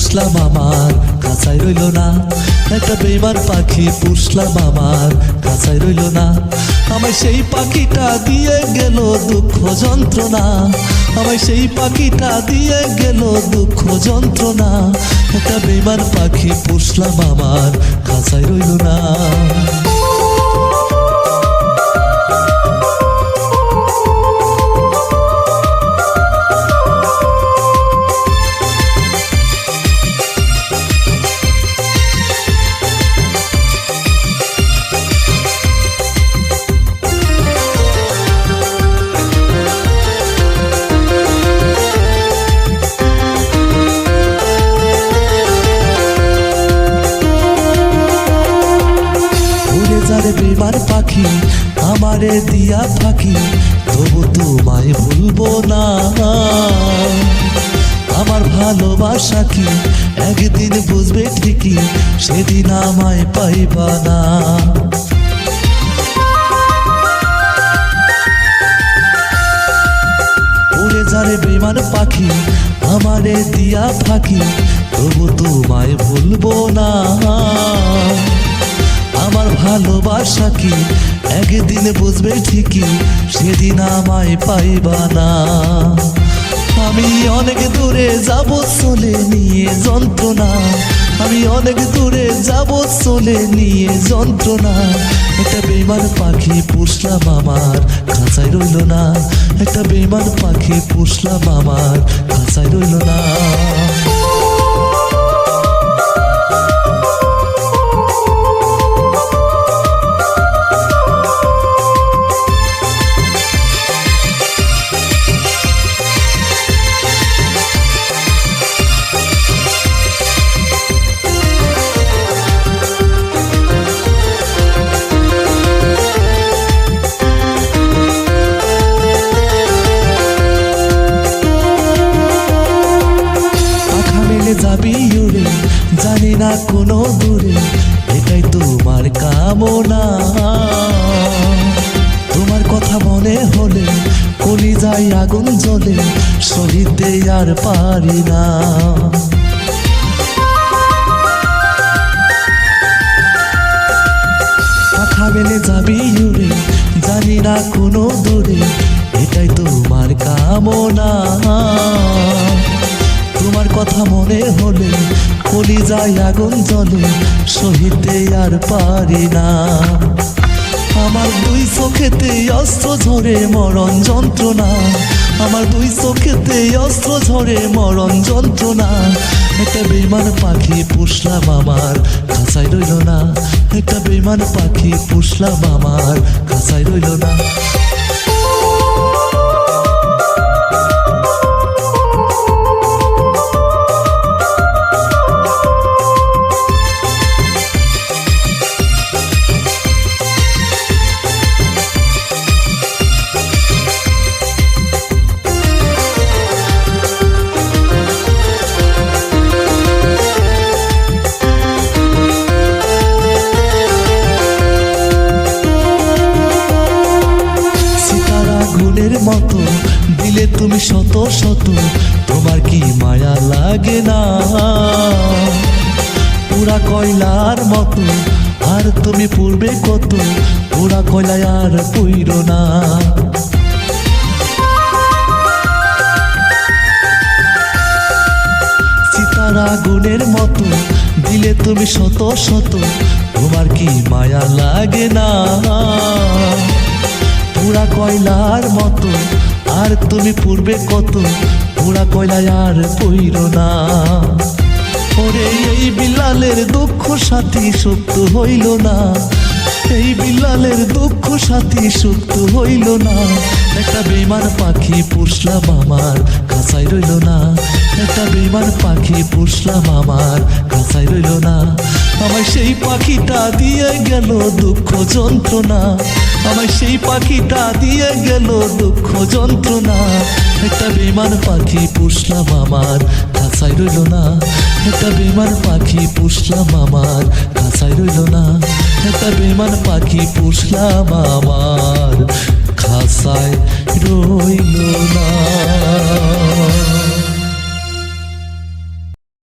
পুষলাম আমার কাছায় রইল না। একটা বেইমান পাখি পুষলাম আমার কাছায় রইল না। আমায় সেই পাখিটা দিয়ে গেল দুঃখ যন্ত্রণা। আমায় সেই পাখিটা দিয়ে গেল দুঃখ যন্ত্রণা। একটা বেইমান পাখি পুষলাম আমার কাছায় রইল না। বেইমান পাখি আমারে দিয়া ফাঁকি, তবু তোমায় ভুলবো না। আমার ভালোবাসা কি একদিন বুঝবে ঠিকই, সেদিন আমায় পাইবা না। উড়ে যারে বেইমান পাখি আমারে দিয়া ফাঁকি, তবু তোমায় ভুলবো না। আমার ভালোবাসা কি একদিন বুঝবে ঠিকই, সেদিন আমায় পাইবা না। আমি অনেক দূরে যাব চলে নিয়ে যন্ত্রণা। আমি অনেক দূরে যাব চলে নিয়ে যন্ত্রণা। একটা বেইমান পাখি পুষলাম আমার কাছায় রইল না। একটা বেইমান পাখি পুষলাম আমার কাছায় রইল না। যাবি উড়ে জানি না কোনো দূরে, এটাই তোমার কামনা। তোমার কথা মনে হলে কলিজায় আগুন জ্বলে, সহিতে আর পারি না। পাখা মেলে যাবি উড়ে জানি না কোনো দূরে, এটাই তোমার কামনা। তোমার কথা মনে হলে কলিজায় আগুন জ্বলে, সহিতে আর পারি না। আমার দুই চোখেতে অস্ত্র ঝরে মরণ যন্ত্রণা। আমার দুই চোখেতে অস্ত্র ঝরে মরণ যন্ত্রণা। একটা বেইমান পাখি পুষলাম আমার কাছায় রইল না। একটা বেইমান পাখি পুষলাম আমার কাছায় রইল না। মতো দিলে তুমি শত শত, তোমার কি মায়া লাগে না? পুরা কয়লার মতো আর তুমি পূর্বে কত, পুরা কয়লায় আর পুইর না। সীতার আগুনের মতো দিলে তুমি শত শত, তোমার কি মায়া লাগে না? পুরা কয়লার মতো আর তুমি পূর্বে কত, পুরা কয়লায় আর পইর না। ওরে এই বিলালের দুঃখ সাথী সুক্ত হইল না। এই বিলালের দুঃখ সাথী সুক্ত হইল না। একটা বেইমান পাখি পুষলাম আমার কাছায় রইল না। একটা বেইমান পাখি পুষলাম আমার কাছায় রইল না। আমায় সেই পাখিটা দিয়ে গেল দুঃখ যন্ত্রণা। আমায় সেই পাখিটা দিয়ে গেল দুঃখ যন্ত্রণা। একটা বেইমান পাখি পুষলাম আমার কাছায় রইল না। একটা বেইমান পাখি পুষলাম আমার কাছায় রইল না। একটা বেইমান পাখি পুষলাম আমার